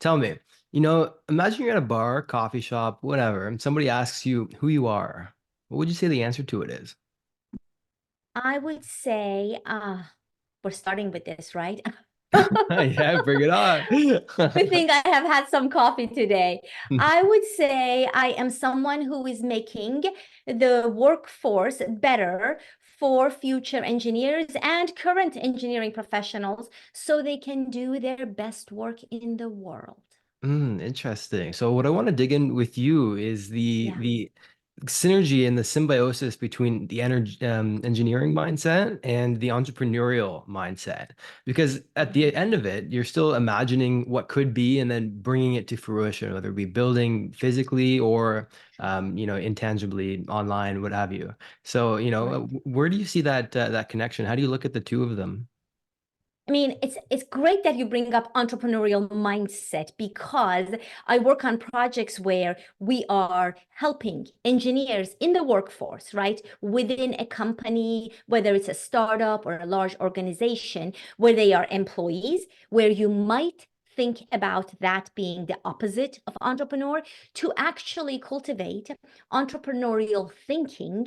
Tell me, imagine you're at a bar, coffee shop, whatever, and somebody asks you who you are. What would you say the answer to it is? I would say, we're starting with this, right? Yeah, bring it on. Good thing I have had some coffee today. I would say I am someone who is making the workforce better for future engineers and current engineering professionals so they can do their best work in the world. Interesting. So what I want to dig in with you is the Yeah. the synergy and the symbiosis between the energy engineering mindset and the entrepreneurial mindset. Because at the end of it, you're still imagining what could be and then bringing it to fruition, whether it be building physically or intangibly online, what have you. So, Right. where do you see that connection? How do you look at the two of them? I mean, it's great that you bring up entrepreneurial mindset because I work on projects where we are helping engineers in the workforce, right? Within a company, whether it's a startup or a large organization, where they are employees, where you might think about that being the opposite of entrepreneur, to actually cultivate entrepreneurial thinking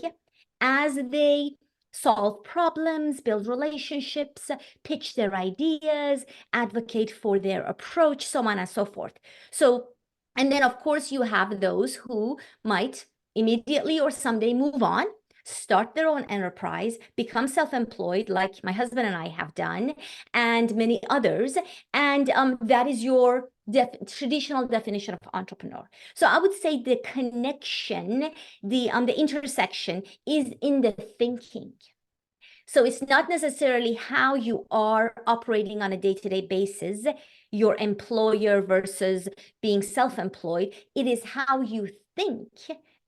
as they solve problems, build relationships, pitch their ideas, advocate for their approach, so on and so forth. So, and then of course, you have those who might immediately or someday move on, start their own enterprise, become self-employed, like my husband and I have done, and many others. And that is your traditional definition of entrepreneur. So I would say the connection, the intersection is in the thinking. So it's not necessarily how you are operating on a day-to-day basis, your employer versus being self-employed. It is how you think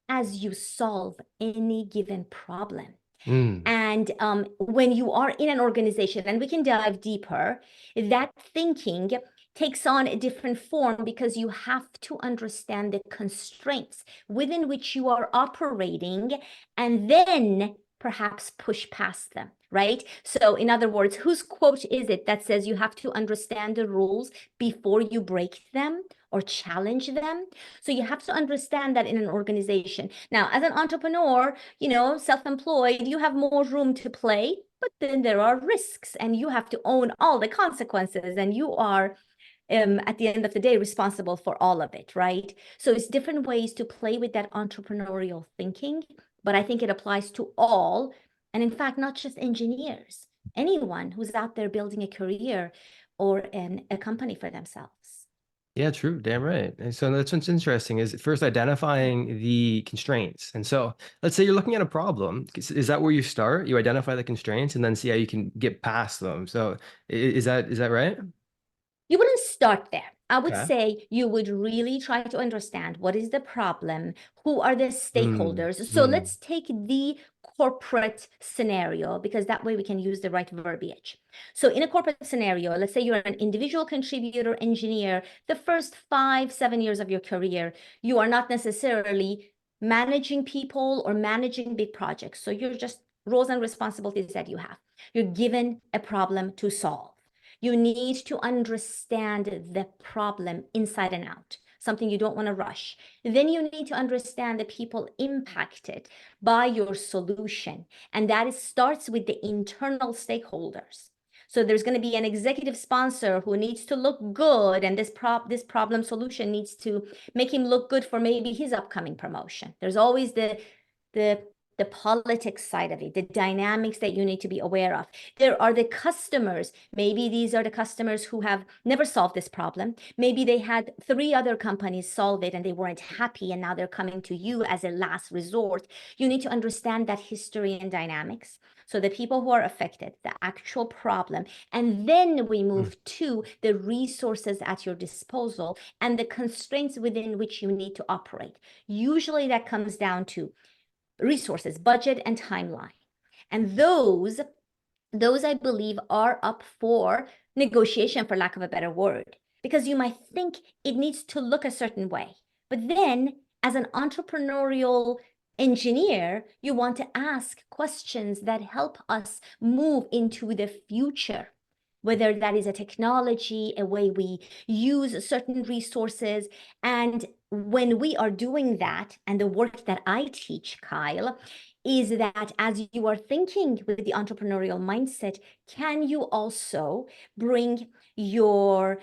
as you solve any given problem. Mm. And when you are in an organization, and we can dive deeper, that thinking takes on a different form because you have to understand the constraints within which you are operating and then perhaps push past them, right? So, in other words, whose quote is it that says you have to understand the rules before you break them or challenge them? So, you have to understand that in an organization. Now, as an entrepreneur, self-employed, you have more room to play, but then there are risks and you have to own all the consequences and you are at the end of the day responsible for all of it, right? So it's different ways to play with that entrepreneurial thinking, but I think it applies to all, and in fact, not just engineers, anyone who's out there building a career or a company for themselves. Yeah, true. Damn right. And so that's what's interesting is first identifying the constraints. And so let's say you're looking at a problem. Is that where you start? You identify the constraints and then see how you can get past them. So is that right? You wouldn't start there. I would Okay. say you would really try to understand what is the problem, who are the Mm, stakeholders. So mm, let's take the corporate scenario because that way we can use the right verbiage. So in a corporate scenario, let's say you're an individual contributor engineer, the first 5, 7 years of your career, you are not necessarily managing people or managing big projects. So you're just roles and responsibilities that you have. You're given a problem to solve. You need to understand the problem inside and out, something you don't want to rush. Then you need to understand the people impacted by your solution. And starts with the internal stakeholders. So there's going to be an executive sponsor who needs to look good, and this problem solution needs to make him look good for maybe his upcoming promotion. There's always the the politics side of it, the dynamics that you need to be aware of. There are the customers. Maybe these are the customers who have never solved this problem. Maybe they had 3 other companies solve it and they weren't happy, and now they're coming to you as a last resort. You need to understand that history and dynamics. So the people who are affected, the actual problem, and then we mm. move to the resources at your disposal and the constraints within which you need to operate. Usually that comes down to resources, budget, and timeline. And those I believe are up for negotiation, for lack of a better word, because you might think it needs to look a certain way. But then, as an entrepreneurial engineer, you want to ask questions that help us move into the future. whether that is a technology, a way we use certain resources. And when we are doing that, and the work that I teach, Kyle, is that as you are thinking with the entrepreneurial mindset, can you also bring your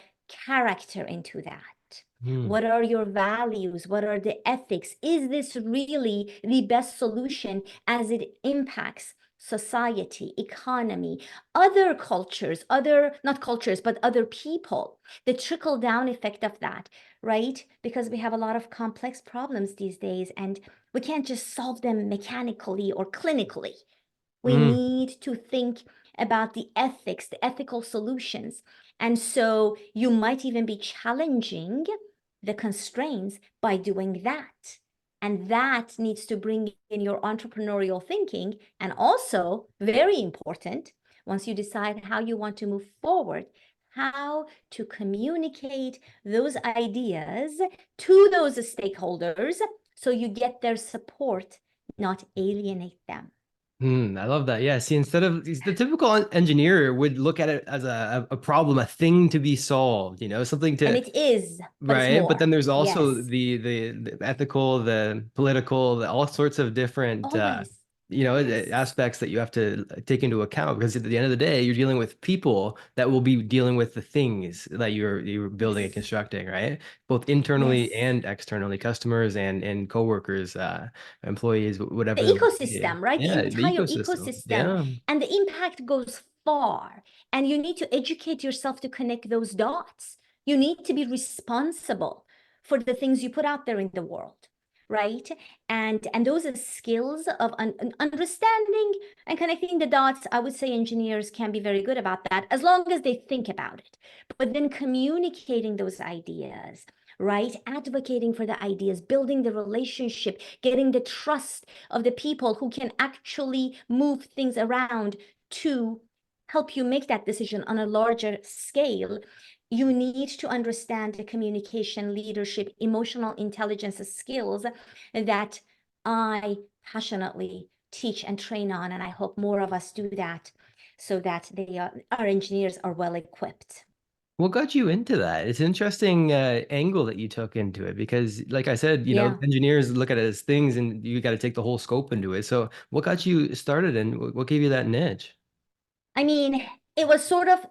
character into that? Hmm. What are your values? What are the ethics? Is this really the best solution as it impacts society, economy, other cultures, other, not cultures, but other people? The trickle down effect of that, right? Because we have a lot of complex problems these days, and we can't just solve them mechanically or clinically. We Hmm. need to think about the ethics, the ethical solutions. And so you might even be challenging the constraints by doing that. And that needs to bring in your entrepreneurial thinking. And also, very important, once you decide how you want to move forward, how to communicate those ideas to those stakeholders so you get their support, not alienate them. I love that. Yeah. See, instead of the typical engineer would look at it as a problem, a thing to be solved, something And to, it is, but it's right. But more. then there's also Yes, the ethical, the political, all sorts of different, always. Yes. aspects that you have to take into account because at the end of the day, you're dealing with people that will be dealing with the things that you're building and Yes. constructing, right? Both internally Yes. and externally, customers and coworkers, employees, The whatever it might be. ecosystem, right? The Yeah, the entire ecosystem. ecosystem. Yeah. And the impact goes far. And you need to educate yourself to connect those dots. You need to be responsible for the things you put out there in the world, right? And those are skills of understanding and connecting the dots. I would say engineers can be very good about that as long as they think about it. But then communicating those ideas, right? Advocating for the ideas, building the relationship, getting the trust of the people who can actually move things around to help you make that decision on a larger scale. You need to understand the communication, leadership, emotional intelligence skills that I passionately teach and train on. And I hope more of us do that so that our engineers are well equipped. What got you into that? It's an interesting angle that you took into it because, like I said, Yeah. engineers look at it as things, and you got to take the whole scope into it. So, what got you started, and what gave you that niche? I mean, it was sort of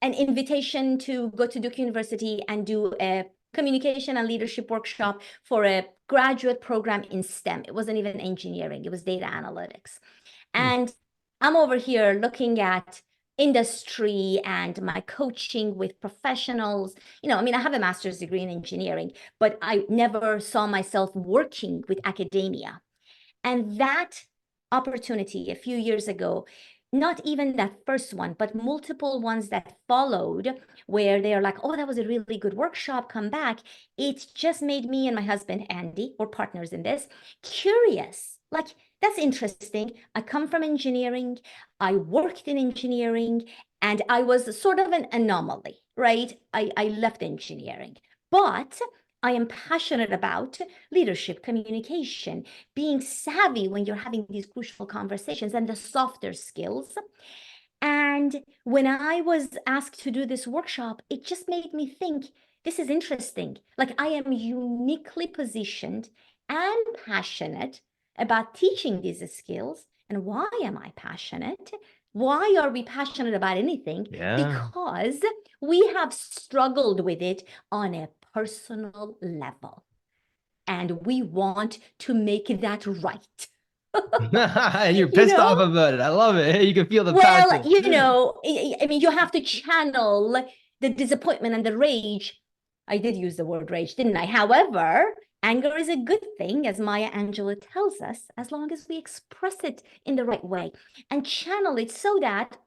an invitation to go to Duke University and do a communication and leadership workshop for a graduate program in STEM. It wasn't even engineering, it was data analytics. Hmm. And I'm over here looking at industry and my coaching with professionals. I mean, I have a master's degree in engineering, but I never saw myself working with academia. And that opportunity a few years ago, not even that first one, but multiple ones that followed, where they're like, oh, that was a really good workshop, come back. It just made me and my husband, Andy, we're partners in this, curious. Like, that's interesting. I come from engineering, I worked in engineering, and I was sort of an anomaly, right? I left engineering. But I am passionate about leadership, communication, being savvy when you're having these crucial conversations, and the softer skills. And when I was asked to do this workshop, it just made me think this is interesting. Like, I am uniquely positioned and passionate about teaching these skills. And why am I passionate? Why are we passionate about anything? Yeah. Because we have struggled with it on a personal level, and we want to make that right. And you're You pissed off know? about it. I love it. You can feel the Well, passion. I mean, you have to channel the disappointment and the rage. I did use the word rage, didn't I? However, anger is a good thing, as Maya Angelou tells us, as long as we express it in the right way and channel it so that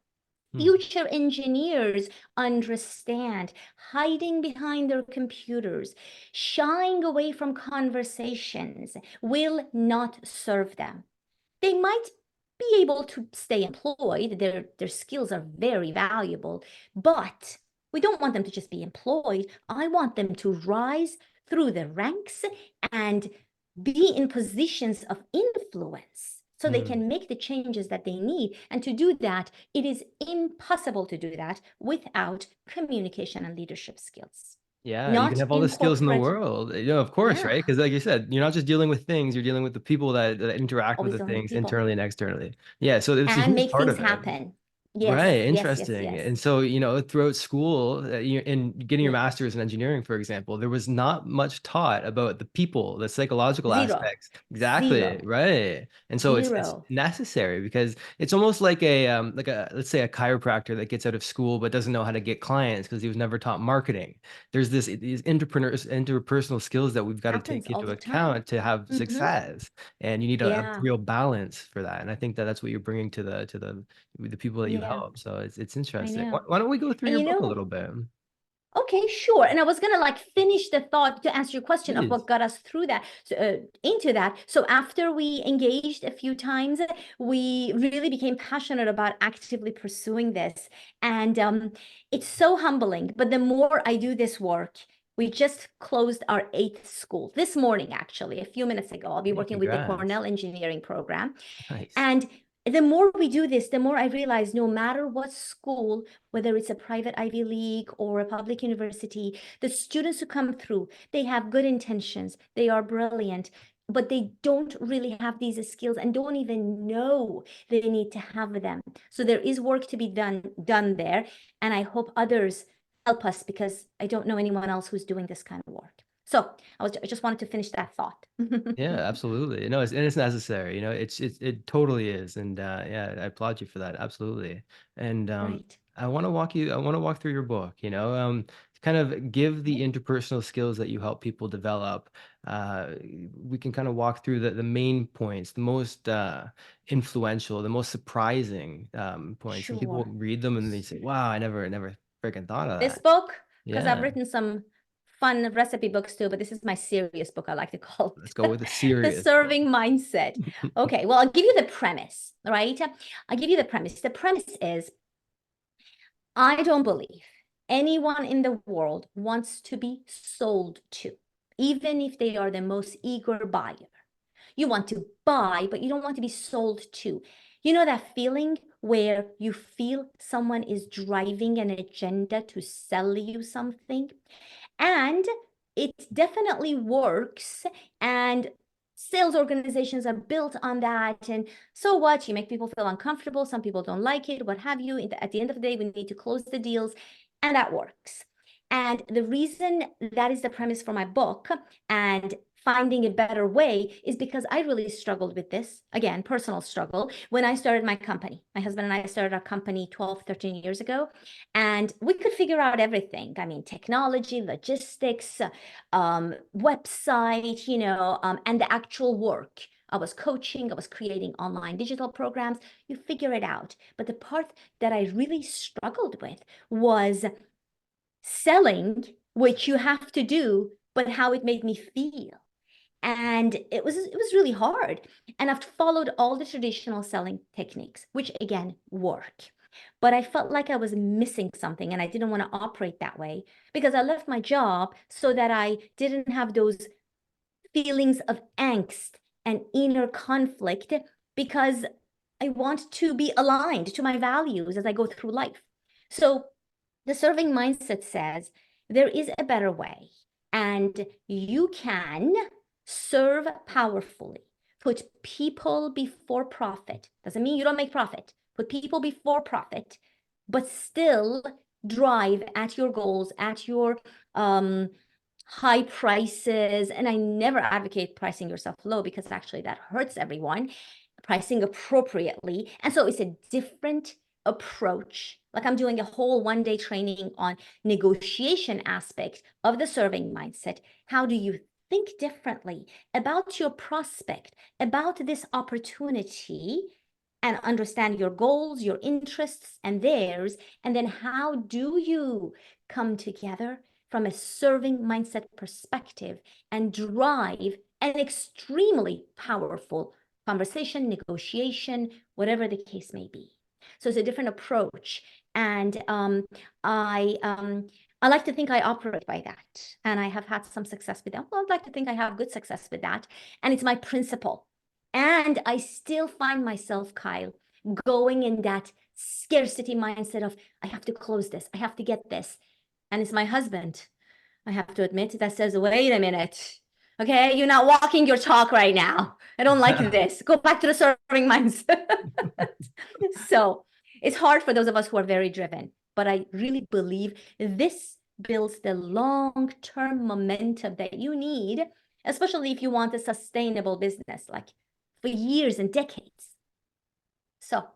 Hmm. future engineers understand hiding behind their computers, shying away from conversations will not serve them. They might be able to stay employed. Their skills are very valuable, but we don't want them to just be employed. I want them to rise through the ranks and be in positions of influence so they Mm. can make the changes that they need. And to do that, it is impossible to do that without communication and leadership skills. Yeah, you can Not have all the in skills in the corporate. world, of course, Yeah, right? Because like you said, you're not just dealing with things, you're dealing with the people that interact with always the dealing with things people internally and externally. Yeah, so it's a and huge make part things of it. happen. Yes, Right, yes, yes, interesting. yes. And so, throughout school, in getting your Yeah, master's in engineering, for example, there was not much taught about the people, the psychological zero, aspects. Exactly, zero, right. And so it's zero. necessary because it's almost like a let's say a chiropractor that gets out of school but doesn't know how to get clients because he was never taught marketing. There's these interpersonal skills that we've got to Happens take all into the time. account to have Hmm. success. And you need a Yeah, real balance for that. And I think that that's what you're bringing to the people that you yeah, help. So it's I interesting. Why, know. why don't we go through And your you book a know, little bit? okay, sure. And I was gonna like finish the thought to answer your question of Please. what got us through that, so, into that. So after we engaged a few times, we really became passionate about actively pursuing this, and it's so humbling. But the more I do this work, we just closed our eighth school this morning, actually, a few minutes ago. I'll be Hey, working with the congrats. Cornell Engineering Program. Nice. And the more we do this, the more I realize no matter what school, whether it's a private Ivy League or a public university, the students who come through, they have good intentions, they are brilliant, but they don't really have these skills and don't even know they need to have them. So there is work to be done there. And I hope others help us because I don't know anyone else who's doing this kind of work. So I just wanted to finish that thought. Yeah, absolutely. No, it's necessary. It totally is. And yeah, I applaud you for that. Absolutely. And Right. I want to walk through your book, kind of give the Okay. interpersonal skills that you help people develop. Uh, we can kind of walk through the main points, the most influential, the most surprising points. Some people Sure. read them and they say, wow, I never freaking thought of This that. book, because I've Yeah, written some fun recipe books too, but this is my serious book, I like to call let's go it. with a The serious book. Serving Mindset. Okay, well, I'll give you the premise, right? I'll give you the premise. The premise is I don't believe anyone in the world wants to be sold to, even if they are the most eager buyer. You want to buy, but you don't want to be sold to. You know that feeling where you feel someone is driving an agenda to sell you something? And it definitely works. And sales organizations are built on that. And so what? You make people feel uncomfortable. Some people don't like it, what have you. At the end of the day, we need to close the deals. And that works. And the reason that is the premise for my book and finding a better way is because I really struggled with this, again, personal struggle, when I started my company. My husband and I started our company 12, 13 years ago, and we could figure out everything. I mean, technology, logistics, website, and the actual work. I was coaching, I was creating online digital programs. You figure it out. But the part that I really struggled with was selling, which you have to do, but how it made me feel. And it was really hard. And I've followed all the traditional selling techniques, which again work. But I felt like I was missing something and I didn't want to operate that way because I left my job so that I didn't have those feelings of angst and inner conflict because I want to be aligned to my values as I go through life. So the serving mindset says there is a better way and you can serve powerfully. Put people before profit. Doesn't mean you don't make profit. Put people before profit, but still drive at your goals, at your high prices. And I never advocate pricing yourself low because actually that hurts everyone. Pricing appropriately. And so it's a different approach. Like I'm doing a whole 1 day training on negotiation aspect of the serving mindset. How do you think differently about your prospect, about this opportunity, and understand your goals, your interests, and theirs? And then how do you come together from a serving mindset perspective and drive an extremely powerful conversation, negotiation, whatever the case may be? So it's a different approach. And I like to think I operate by that. And I have had some success with that. Well, I'd like to think I have good success with that. And it's my principle. And I still find myself, Kyle, going in that scarcity mindset of, I have to close this, I have to get this. And it's my husband, I have to admit, that says, wait a minute. Okay, you're not walking your talk right now. I don't like this. Go back to the serving mindset. So it's hard for those of us who are very driven, but I really believe this builds the long-term momentum that you need, especially if you want a sustainable business, like for years and decades. So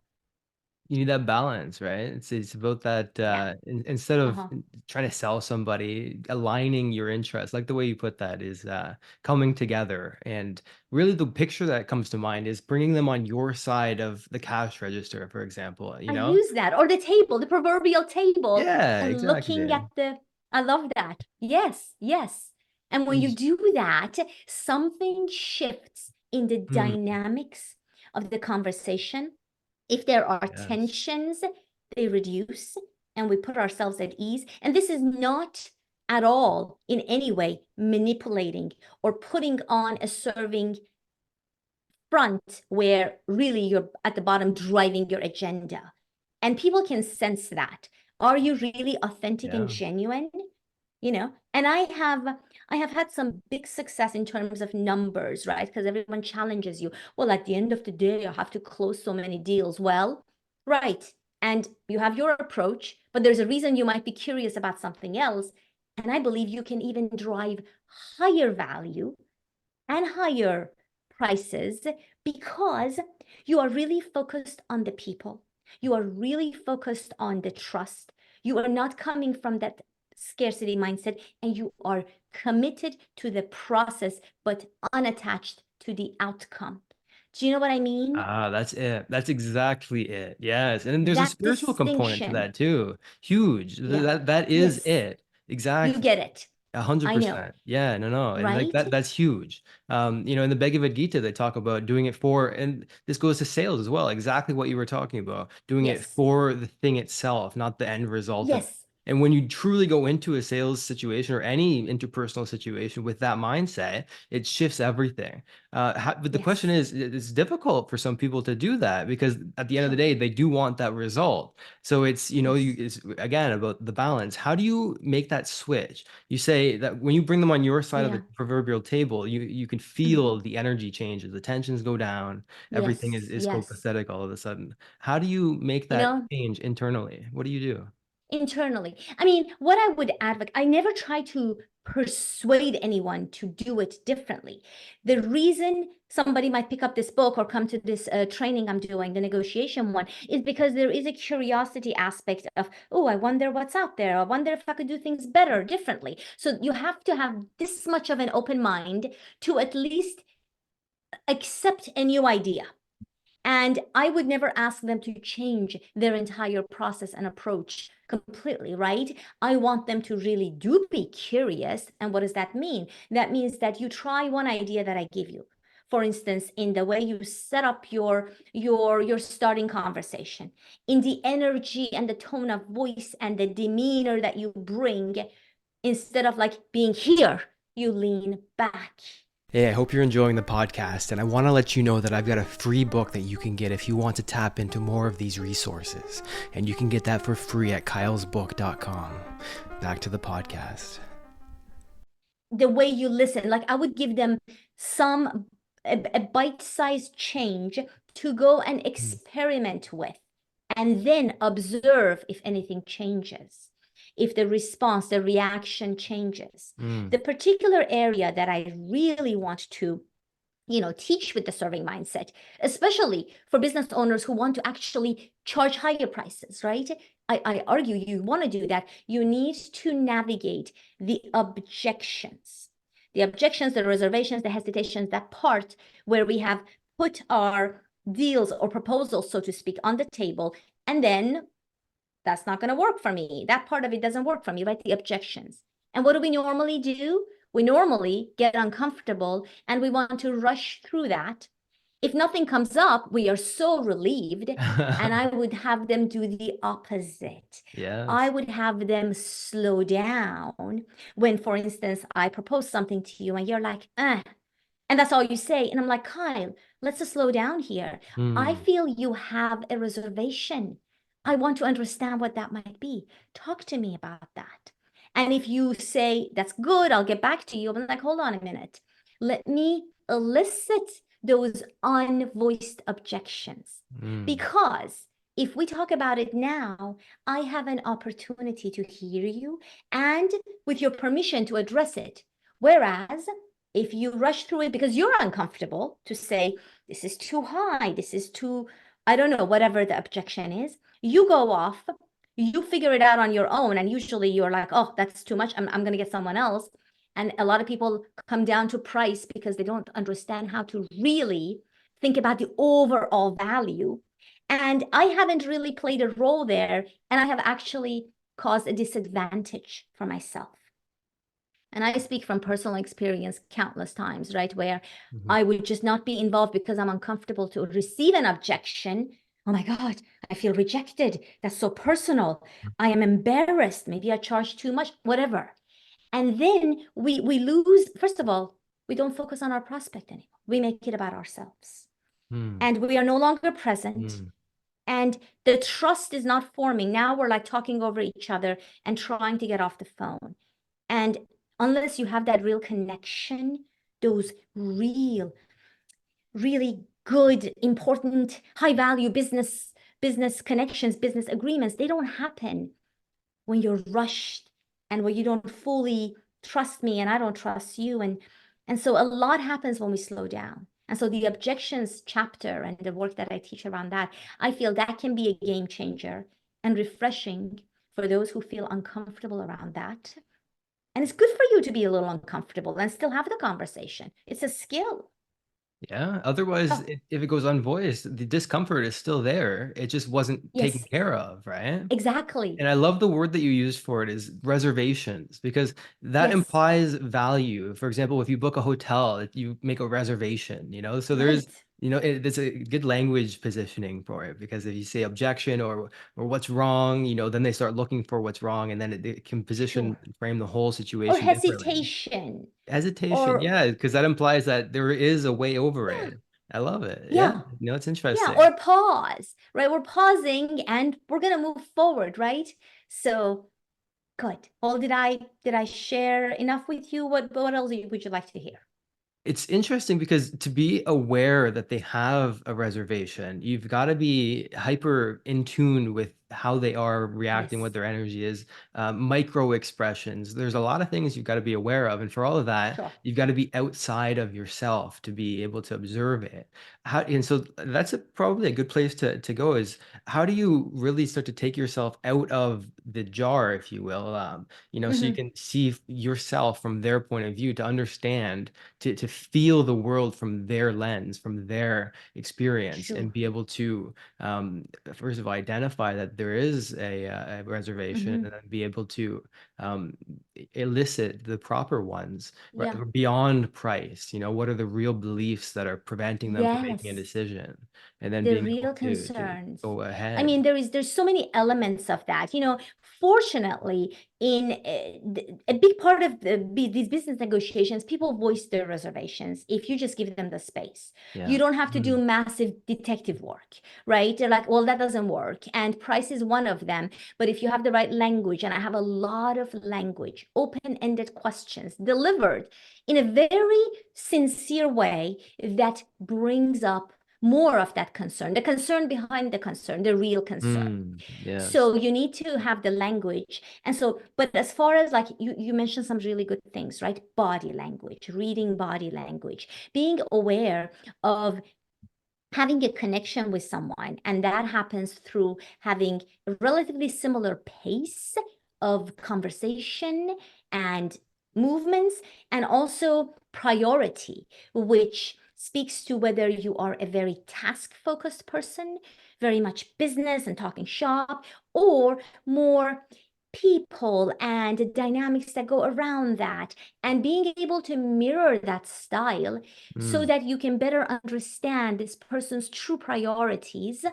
You need that balance, right? It's about that yeah. instead of Uh-huh. trying to sell somebody, aligning your interests, like the way you put that is coming together. And really the picture that comes to mind is bringing them on your side of the cash register, for example, you I know? use that, or the table, the proverbial table, Yeah, and looking exactly. at I love that. Yes, yes. And when you And- do that, something shifts in the mm, dynamics of the conversation. If there are yes. tensions, they reduce and we put ourselves at ease. And this is not at all in any way manipulating or putting on a serving front where really you're at the bottom driving your agenda. And people can sense that. Are you really authentic and Yeah. genuine? You know, and I have had some big success in terms of numbers, right? Because everyone challenges you. Well, at the end of the day, I have to close so many deals. Well, right. And you have your approach, but there's a reason you might be curious about something else. And I believe you can even drive higher value and higher prices because you are really focused on the people. You are really focused on the trust. You are not coming from that scarcity mindset and you are committed to the process, but unattached to the outcome. Do you know what I mean? Ah, that's it. That's exactly it. Yes. And then there's a That spiritual component to distinction. that too. Huge. Yeah. That is Yes, it. you Exactly. get it. A hundred I know, percent. Yeah, no, no. And like right? that's huge. In the Bhagavad Gita, they talk about doing it for, and this goes to sales as well, exactly what you were talking about, doing it Yes. for the thing itself, not the end result of it. Yes. And when you truly go into a sales situation or any interpersonal situation with that mindset, it shifts everything. But the question Yes. is, it's difficult for some people to do that because at the end of the Sure. day, they do want that result. So Yes. it's again about the balance. How do you make that switch? You say that when you bring them on your side of the Yeah. proverbial table, you can Mhm. feel the energy changes, the tensions go down, everything Yes. is Yes. copacetic all of a sudden. How do you make You that know, change internally? What do you do? internally. I mean, what I would advocate, I never try to persuade anyone to do it differently. The reason somebody might pick up this book or come to this training I'm doing, the negotiation one, is because there is a curiosity aspect of, oh, I wonder what's out there. I wonder if I could do things better, differently. So you have to have this much of an open mind to at least accept a new idea. And I would never ask them to change their entire process and approach completely, right? I want them to really do be curious. And what does that mean? That means that you try one idea that I give you. For instance, in the way you set up your starting conversation, in the energy and the tone of voice and the demeanor that you bring, instead of like being here, you lean back. Hey, I hope you're enjoying the podcast, and I want to let you know that I've got a free book that you can get if you want to tap into more of these resources. And you can get that for free at kylesbook.com. Back to the podcast. The way you listen, like I would give them a bite-sized change to go and experiment with and then observe if anything changes, if the response, the reaction changes. Mm. The particular area that I really want to teach with the serving mindset, especially for business owners who want to actually charge higher prices, right? I argue you want to do that. You need to navigate the objections, the reservations, the hesitations, that part where we have put our deals or proposals, so to speak, on the table. And then that's not going to work for me. That part of it doesn't work for me, right? The objections. And what do we normally do? We normally get uncomfortable and we want to rush through that. If nothing comes up, we are so relieved. And I would have them do the opposite. I Yes. would have them slow down when, for instance, I propose something to you and you're like, And that's all you say. And I'm like, Kyle, let's just slow down here. I Mm, feel you have a reservation. I want to understand what that might be. Talk to me about that. And if you say, that's good, I'll get back to you. I'm like, hold on a minute. Let me elicit those unvoiced objections. mm, Because if we talk about it now, I have an opportunity to hear you and, with your permission, to address it. Whereas if you rush through it because you're uncomfortable to say, this is too high, this is too, I don't know, whatever the objection is, you go off, you figure it out on your own. And usually you're like, oh, that's too much. I'm going to get someone else. And a lot of people come down to price because they don't understand how to really think about the overall value. And I haven't really played a role there. And I have actually caused a disadvantage for myself. And I speak from personal experience countless times, right? Where mhm, I would just not be involved because I'm uncomfortable to receive an objection. Oh my God, I feel rejected. That's so personal. I am embarrassed. Maybe I charge too much, whatever. And then we lose, first of all, we don't focus on our prospect anymore. We make it about ourselves. mm, And we are no longer present. mm. And the trust is not forming. Now we're like talking over each other and trying to get off the phone. And unless you have that real connection, those real, really good, important, high value business connections, business agreements, they don't happen when you're rushed and when you don't fully trust me and I don't trust you. And so a lot happens when we slow down. And so the objections chapter and the work that I teach around that, I feel that can be a game changer and refreshing for those who feel uncomfortable around that. And it's good for you to be a little uncomfortable and still have the conversation. It's a skill. Yeah. Otherwise, Oh, if it goes unvoiced, the discomfort is still there. It just wasn't taken yes, care of, right? exactly. And I love the word that you used for it is reservations because that Yes, implies value. For example, if you book a hotel, you make a reservation, so there's, right. there's a good language positioning for it because if you say objection or what's wrong, then they start looking for what's wrong and then it can position Sure. frame the whole Or situation differently. hesitation. Hesitation, Or yeah, because that implies that there is a way over yeah, it. I love it. Yeah, yeah, it's yeah. interesting. Or pause, right? We're pausing and we're gonna move forward, right? So good. Well, did I share enough with you? What else would you like to hear? It's interesting because to be aware that they have a reservation, you've got to be hyper in tune with how they are reacting, what Yes, their energy is, micro expressions. There's a lot of things you've got to be aware of. And for all of that, sure. you've got to be outside of yourself to be able to observe it. And so that's probably a good place to go is how do you really start to take yourself out of the jar, if you will, so you Hmm. can see yourself from their point of view to understand to feel the world from their lens, from their experience, and Sure. be able to first of all identify that there is a reservation, Hmm. and then be able to um, elicit the proper ones right, Yeah. beyond price. What are the real beliefs that are preventing them from making a Yes. decision, and then The being able real to concerns. go I ahead. mean, there's so many elements of that. Fortunately, in a big part of these business negotiations, people voice their reservations if you just give them the space. You Yeah. don't have to do Mm. massive detective work, right? They're like, well, that doesn't work. And price is one of them. But if you have the right language, and I have a lot of language, open-ended questions delivered in a very sincere way that brings up more of that concern, the concern behind the concern, the real concern. Mm. Yes. So you need to have the language. And so, but as far as like you mentioned some really good things, right? Body language, reading body language, being aware of having a connection with someone. And that happens through having a relatively similar pace of conversation and movements, and also priority, which speaks to whether you are a very task focused person, very much business and talking shop, or more people and the dynamics that go around that, and being able to mirror that style so Mm. that you can better understand this person's true priorities,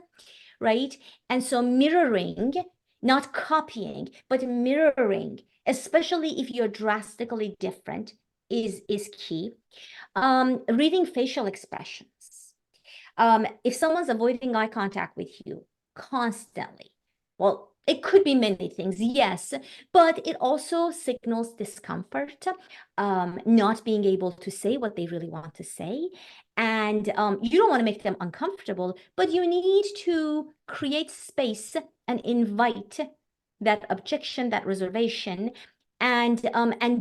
right? And so mirroring, not copying, but mirroring, especially if you're drastically different. is key. Reading facial expressions. If someone's avoiding eye contact with you constantly, well, it could be many things, yes, but it also signals discomfort, not being able to say what they really want to say. And you don't want to make them uncomfortable, but you need to create space and invite that objection, that reservation, and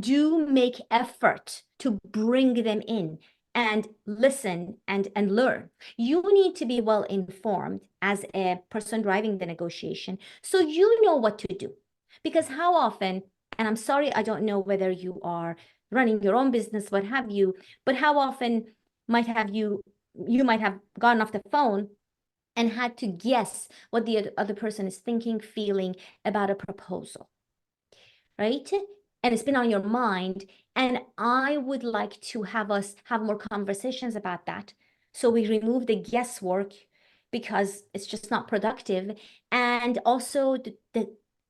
do make effort to bring them in and listen and learn. You need to be well informed as a person driving the negotiation so you know what to do. Because how often, and I'm sorry, I don't know whether you are running your own business, what have you, but how often might have you might have gotten off the phone and had to guess what the other person is thinking, feeling about a proposal, right? And it's been on your mind. And I would like to have us have more conversations about that. So we remove the guesswork because it's just not productive. And also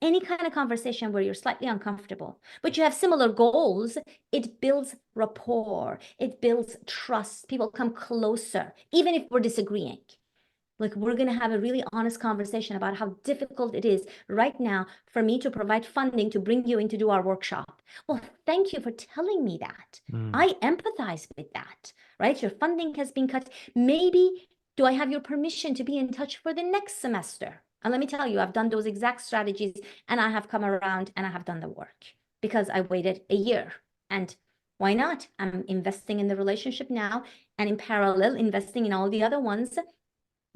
any kind of conversation where you're slightly uncomfortable, but you have similar goals, it builds rapport, it builds trust. People come closer, even if we're disagreeing. Like, we're going to have a really honest conversation about how difficult it is right now for me to provide funding to bring you in to do our workshop. Well, thank you for telling me that. Mm. I empathize with that, right? Your funding has been cut. Maybe do I have your permission to be in touch for the next semester? And let me tell you, I've done those exact strategies and I have come around and I have done the work because I waited a year. And why not? I'm investing in the relationship now and in parallel, investing in all the other ones.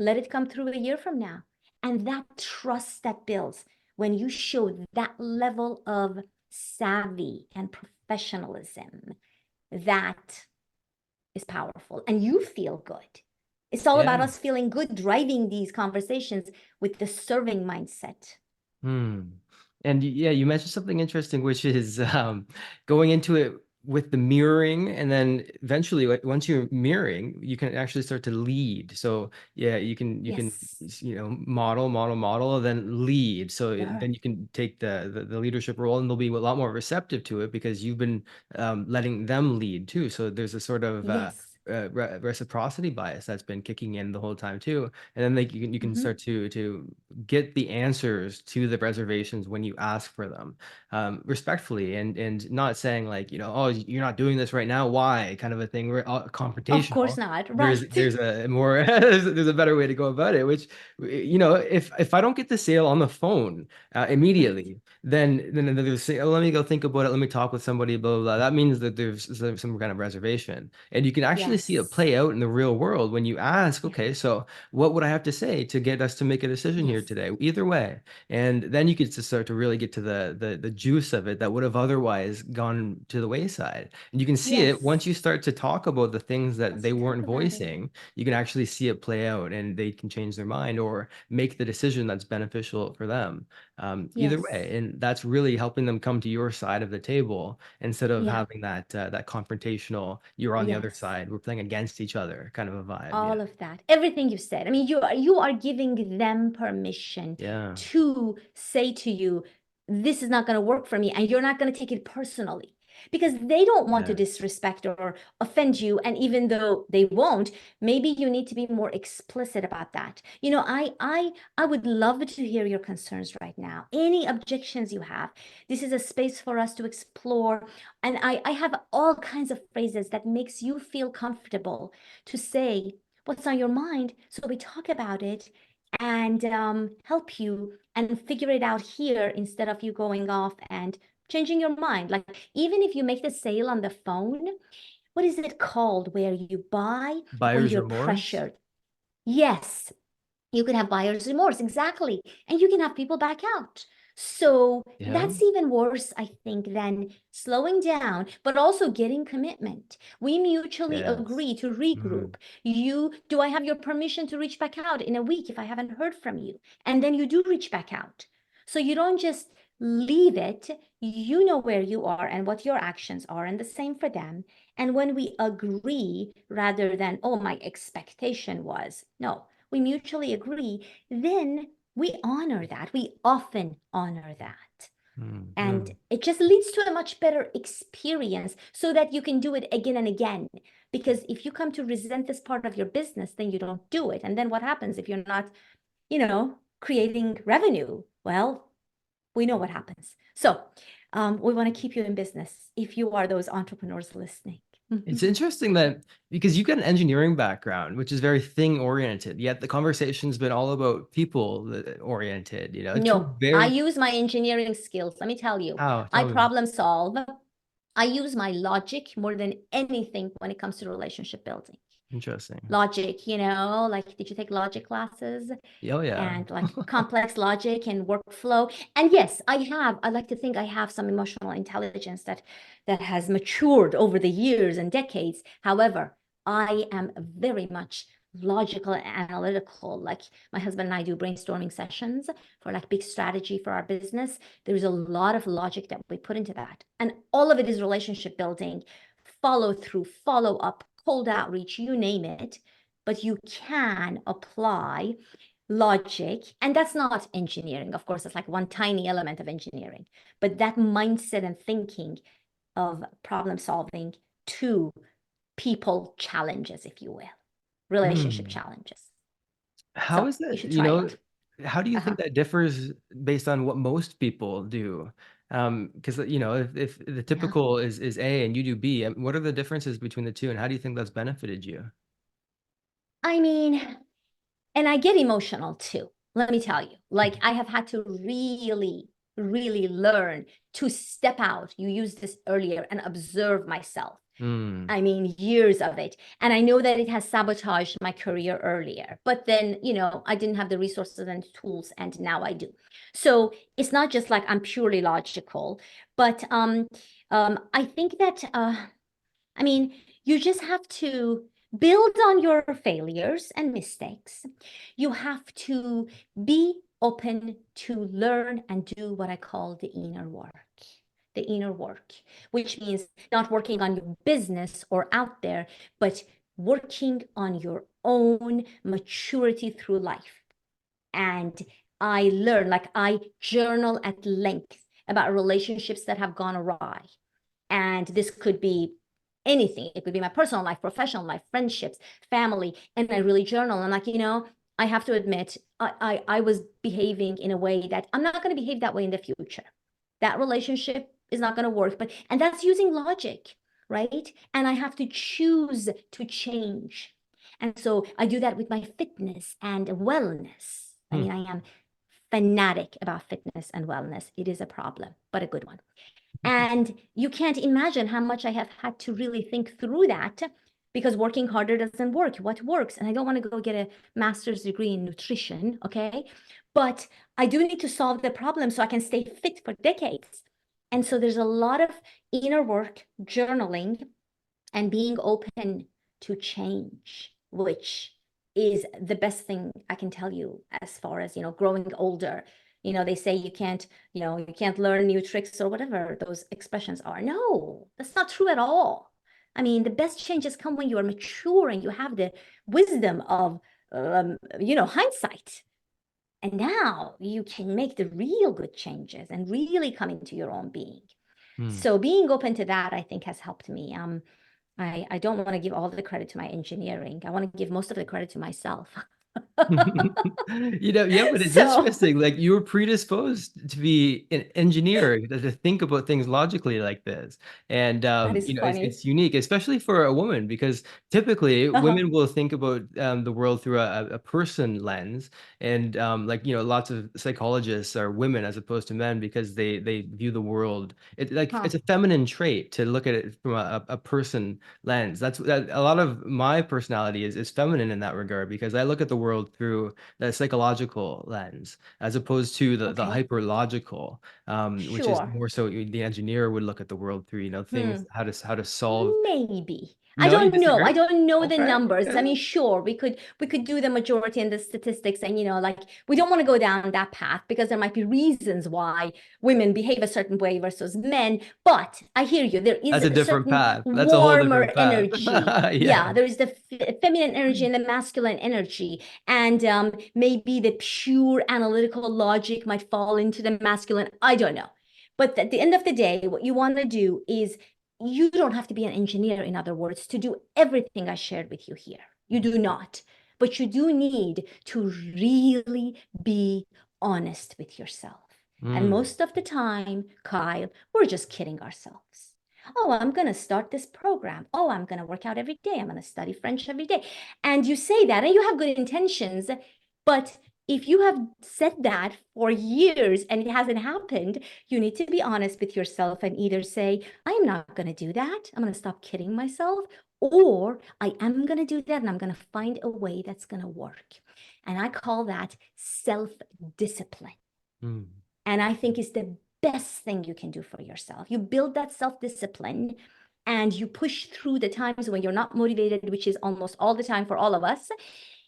Let it come through a year from now. And that trust that builds when you show that level of savvy and professionalism, that is powerful. And you feel good. It's all about Yeah. us feeling good driving these conversations with the serving mindset. Hmm. And yeah, you mentioned something interesting, which is going into it with the mirroring, and then eventually, once you're mirroring, you can actually start to lead. So yeah, you can Yes. model, and then lead. So then Learn. you can take the leadership role, and they'll be a lot more receptive to it because you've been letting them lead too. So there's a sort of Yes. reciprocity bias that's been kicking in the whole time too, and then like you can Mm-hmm. start to get the answers to the reservations when you ask for them, respectfully, and not saying like, oh, you're not doing this right now, why, kind of a thing. We're Of course confrontational. not. There's Right. there's a more there's a better way to go about it, which, if I don't get the sale on the phone Right. immediately, then there's say, oh, let me go think about it, let me talk with somebody, blah blah blah. That means that there's some kind of reservation, and you can actually see it Yes. play out in the real world when you ask, Yeah. okay, so what would I have to say to get us to make a decision here Yes. today? Either way. And then you could just start to really get to the juice of it that would have otherwise gone to the wayside. And you can see it Yes. once you start to talk about the things that Let's they talk weren't about it. voicing, you can actually see it play out and they can change their mind or make the decision that's beneficial for them. Either way. Yes. And that's really helping them come to your side of the table instead of Yeah. having that confrontational, you're on the other Yes. side, we're playing against each other kind of a vibe. Yeah. All of that, everything you said. I mean, you are giving them permission Yeah. to say to you, this is not going to work for me, and you're not going to take it personally because they don't want to Yes. disrespect or offend you. And even though they won't, maybe you need to be more explicit about that. I would love to hear your concerns right now. Any objections you have. This is a space for us to explore. And I have all kinds of phrases that makes you feel comfortable to say what's on your mind so we talk about it and help you and figure it out here instead of you going off and changing your mind. Like, even if you make the sale on the phone, what is it called where you buy when Buyer's you're remorse. pressured? Yes, you can have buyer's remorse, exactly. And you can have people back out. So Yeah. that's even worse, I think, than slowing down, but also getting commitment. We mutually Yes. agree to Mhm. regroup. Do I have your permission to reach back out in a week if I haven't heard from you? And then you do reach back out. So you don't just leave it. You know where you are and what your actions are, and the same for them. And when we agree rather than, oh, my expectation was, no, we mutually agree, then we honor that. We often honor that. And Mm-hmm. it just leads to a much better experience so that you can do it again and again. Because if you come to resent this part of your business, then you don't do it. And then what happens if you're not, creating revenue? Well, we know what happens. So we want to keep you in business if you are those entrepreneurs listening. It's interesting that because you've got an engineering background, which is very thing oriented, yet the conversation's been all about people oriented, two No, I very, use my engineering skills. Let me tell you, oh, I tell me. problem solve. I use my logic more than anything when it comes to relationship building. Interesting. Logic, like did you take logic classes? Oh, yeah. And like complex logic and workflow. And yes, I like to think I have some emotional intelligence that has matured over the years and decades. However, I am very much logical and analytical. Like my husband and I do brainstorming sessions for like big strategy for our business. There's a lot of logic that we put into that. And all of it is relationship building, follow through, follow up, cold outreach, you name it. But you can apply logic, and that's not engineering. Of course, it's like one tiny element of engineering, but that mindset and thinking of problem solving to people challenges, if you will, relationship Hmm. challenges. How So is you that, should try it. how do you think Uh-huh. that differs based on what most people do? Because if the Yeah. typical is A and you do B, what are the differences between the two, and how do you think that's benefited you? I mean, and I get emotional too. Let me tell you, like I have had to really, really learn to step out. You used this earlier and observe myself. Hmm. I mean, years of it. And I know that it has sabotaged my career earlier. But then, I didn't have the resources and tools, and now I do. So it's not just like I'm purely logical, but I think that I mean, you just have to build on your failures and mistakes. You have to be open to learn and do what I call the inner work. The inner work, which means not working on your business or out there, but working on your own maturity through life. And I learn, like I journal at length about relationships that have gone awry. And this could be anything. It could be my personal life, professional life, friendships, family. And I really journal. And like, I have to admit, I was behaving in a way that I'm not going to behave that way in the future. That relationship is not going to work. And that's using logic, right? And I have to choose to change. And so I do that with my fitness and wellness. I Hmm. mean, I am fanatic about fitness and wellness. It is a problem, but a good one. And you can't imagine how much I have had to really think through that because working harder doesn't work. What works? And I don't want to go get a master's degree in nutrition, okay? But I do need to solve the problem so I can stay fit for decades. And so there's a lot of inner work, journaling, and being open to change, which is the best thing I can tell you as far as, growing older. They say you can't learn new tricks or whatever those expressions are. No, that's not true at all. I mean, the best changes come when you are mature and you have the wisdom of, hindsight. And now you can make the real good changes and really come into your own being. Hmm. So being open to that, I think, has helped me. I don't want to give all the credit to my engineering. I want to give most of the credit to myself. Yeah, but it's So interesting. Like you were predisposed to be an engineer, to think about things logically like this. And that is funny. it's unique, especially for a woman, because typically Uh-huh. women will think about the world through a person lens. And lots of psychologists are women as opposed to men because they view the world. Huh. It's a feminine trait to look at it from a person lens. That a lot of my personality is feminine in that regard because I look at the world through the psychological lens as opposed to the Okay. hyper logical, which is Sure. more so the engineer would look at the world through, things, Hmm. how to solve. Maybe. I No, you don't know. I disagree? don't know the Okay, numbers. I okay. mean, sure, we could do the majority and the statistics and like we don't want to go down that path because there might be reasons why women behave a certain way versus men. But I hear you. There is That's a a different certain path. That's a whole warmer different path. energy. Yeah. Yeah, there is the feminine energy and the masculine energy. And maybe the pure analytical logic might fall into the masculine. I don't know. But at the end of the day, what you want to do is you don't have to be an engineer, in other words, to do everything I shared with you here. You do not. But you do need to really be honest with yourself. And Mm. most of the time, Kyle, we're just kidding ourselves. Oh, I'm going to start this program. Oh, I'm going to work out every day. I'm going to study French every day. And you say that and you have good intentions, but if you have said that for years and it hasn't happened, you need to be honest with yourself and either say, I'm not going to do that. I'm going to stop kidding myself, or I am going to do that and I'm going to find a way that's going to work. And I call that self-discipline. Mm. And I think it's the best thing you can do for yourself. You build that self-discipline and you push through the times when you're not motivated, which is almost all the time for all of us,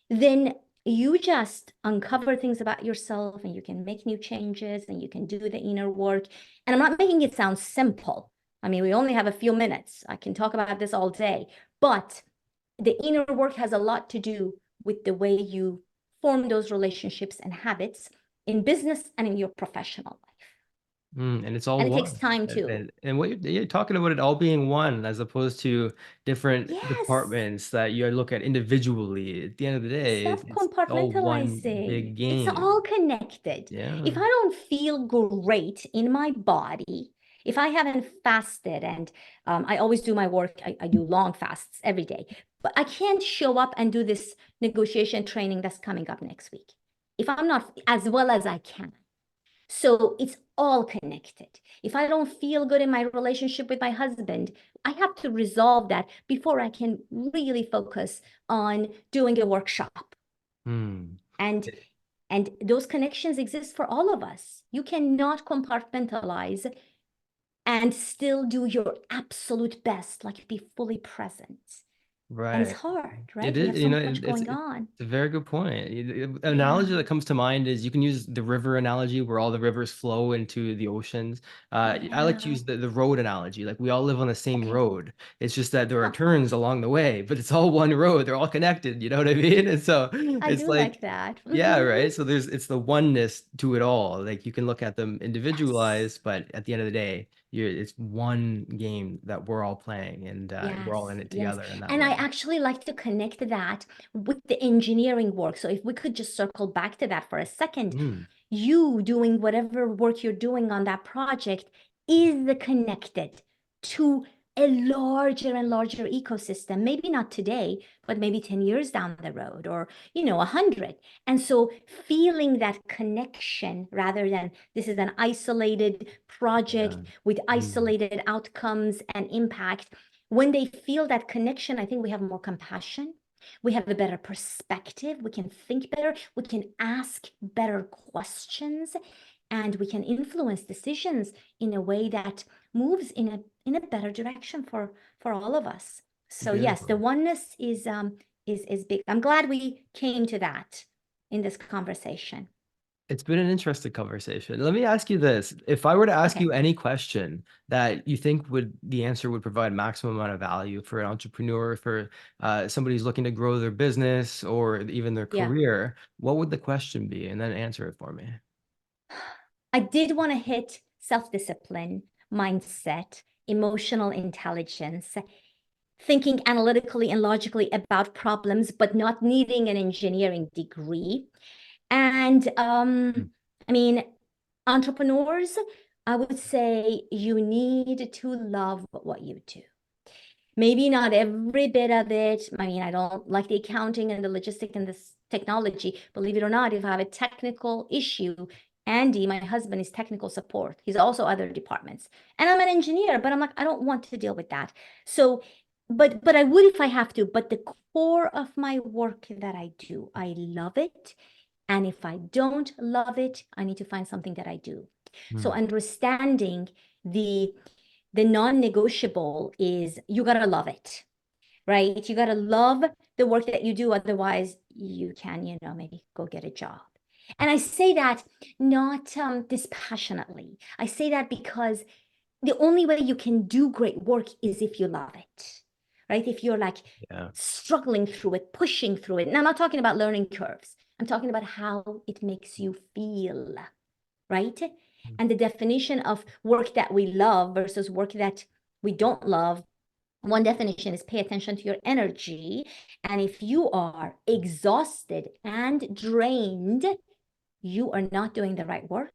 then you just uncover things about yourself and you can make new changes and you can do the inner work. And I'm not making it sound simple. I mean, we only have a few minutes. I can talk about this all day, but the inner work has a lot to do with the way you form those relationships and habits in business and in your professional life. And it's all And it takes one. time And, too. and what you're talking about it all being one as opposed to different Yes. departments that you look at individually. At the end of the day, Stop it's all one compartmentalizing. big It's game. all connected. Yeah. If I don't feel great in my body, if I haven't fasted, and I always do my work, I do long fasts every day, but I can't show up and do this negotiation training that's coming up next week if I'm not as well as I can. So it's all connected. If I don't feel good in my relationship with my husband, I have to resolve that before I can really focus on doing a workshop. Hmm. And and those connections exist for all of us. You cannot compartmentalize and still do your absolute best, like be fully present. And it's Right. hard, It right? We is, have so much going it's on. a very good point. Analogy Yeah. that comes to mind is you can use the river analogy where all the rivers flow into the oceans. I like to Yeah. use the road analogy. Like we all live on the same Okay. road. It's just that there are Huh. turns along the way, but it's all one road. They're all connected. You know what I mean? And so I it's do like, like that. yeah, Hmm. right. So it's the oneness to it all. Like you can look at them Yes. individualized, but at the end of the day, it's one game that we're all playing, and we're all Yes, in it yes. together in that And I way. actually like to connect that with the engineering work. So if we could just circle back to that for a second, Mm. you doing whatever work you're doing on that project is connected to a larger and larger ecosystem. Maybe not today, but maybe 10 years down the road or, 100. And so feeling that connection rather than this is an isolated project Yeah. with Mm. isolated outcomes and impact. When they feel that connection, I think we have more compassion. We have a better perspective. We can think better. We can ask better questions, and we can influence decisions in a way that moves in a better direction for all of us. So yes, the Beautiful. oneness is big. I'm glad we came to that in this conversation. It's been an interesting conversation. Let me ask you this. If I were to ask Okay. you any question that you think the answer would provide maximum amount of value for an entrepreneur, for somebody who's looking to grow their business or even their Yeah. career, what would the question be? And then answer it for me. I did want to hit self-discipline, mindset, emotional intelligence, thinking analytically and logically about problems, but not needing an engineering degree. And Mm. I mean, entrepreneurs, I would say you need to love what you do. Maybe not every bit of it. I mean, I don't like the accounting and the logistic and this technology. Believe it or not, if I have a technical issue, Andy, my husband, is technical support. He's also other departments. And I'm an engineer, but I'm like, I don't want to deal with that. So, but I would if I have to. But the core of my work that I do, I love it. And if I don't love it, I need to find something that I do. So Mm. understanding the the non-negotiable is you gotta love it, right? You gotta love the work that you do. Otherwise, you can, maybe go get a job. And I say that not dispassionately. I say that because the only way you can do great work is if you love it, right? If you're like Yeah. struggling through it, pushing through it. And I'm not talking about learning curves. I'm talking about how it makes you feel, right? And the definition of work that we love versus work that we don't love, one definition is pay attention to your energy. And if you are exhausted and drained, you are not doing the right work.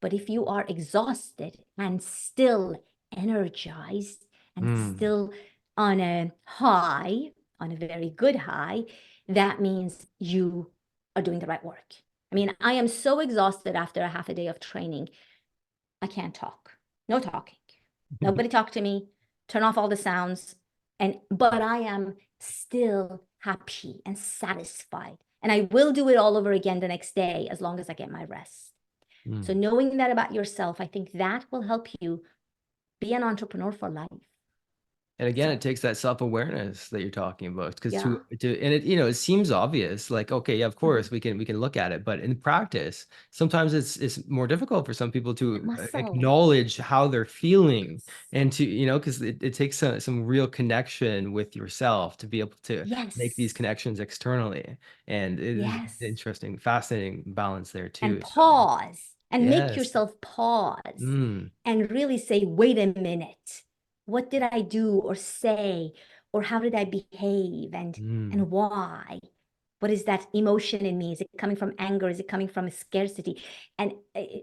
But if you are exhausted and still energized and Mm. still on a high, on a very good high, that means you are doing the right work. I mean, I am so exhausted after a half a day of training. I can't talk. No talking. Nobody talk to me. Turn off all the sounds. But I am still happy and satisfied. And I will do it all over again the next day as long as I get my rest. So Mm. knowing that about yourself, I think that will help you be an entrepreneur for life. And again, it So takes that self-awareness that you're talking about, because yeah. and it, it seems obvious, like, okay, yeah, of Mhm. course we can look at it, but in practice, sometimes it's more difficult for some people That to muscle. acknowledge how they're feeling, Yes. and to, because it takes some real connection with yourself to be able to make these Yes. connections externally. And it is an Yes. interesting, fascinating balance there And too. So pause and make yes. yourself pause Mm, and really say, wait a minute, what did I do or say, or how did I behave, mm. and why? What is that emotion in me? Is it coming from anger? Is it coming from a scarcity? And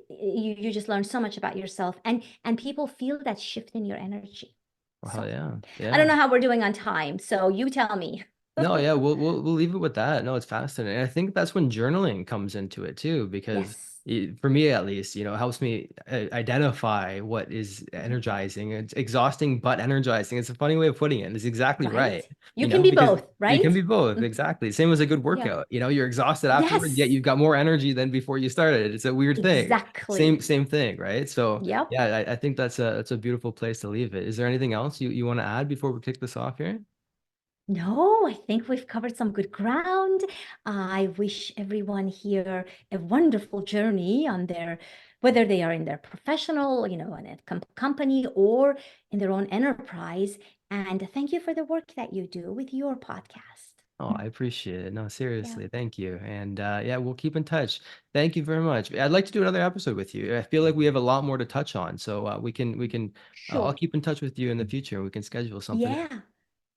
you just learn so much about yourself, and people feel that shift in your energy. Wow, So yeah, I don't yeah. know how we're doing on time, so you tell me. No, yeah, we'll leave it with that. No, it's fascinating. And I think that's when journaling comes into it too, because Yes. for me at least, it helps me identify what is Mhm. energizing. It's exhausting but energizing. It's a funny way of putting it. It's exactly Right? right. You can be Because both, it can right? be both. Mhm. Exactly. Same as a good Yeah. workout. You're exhausted afterward, yet Yes, you've got more energy than before you started. It's a weird thing. Same exactly. same thing, right? So Yep. yeah, I think that's a beautiful place to leave it. Is there anything else you want to add before we kick this off here? No, I think we've covered some good ground. I wish everyone here a wonderful journey on whether they are in their professional, in a company or in their own enterprise. And thank you for the work that you do with your podcast. Oh, I appreciate it. No, Yeah, seriously, thank you. And yeah, we'll keep in touch. Thank you very much. I'd like to do another episode with you. I feel like we have a lot more to touch on, so we can. I'll sure. keep in touch with you in the future. We can schedule something in. Yeah.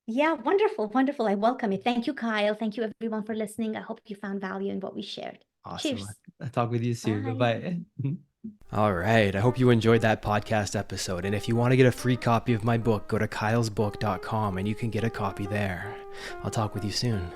Yeah, wonderful, wonderful. I welcome it. Thank you, Kyle. Thank you, everyone, for listening. I hope you found value in what we shared. Awesome. Cheers. I'll talk with you soon. Bye. Bye bye. All right. I hope you enjoyed that podcast episode. And if you want to get a free copy of my book, go to kylesbook.com and you can get a copy there. I'll talk with you soon.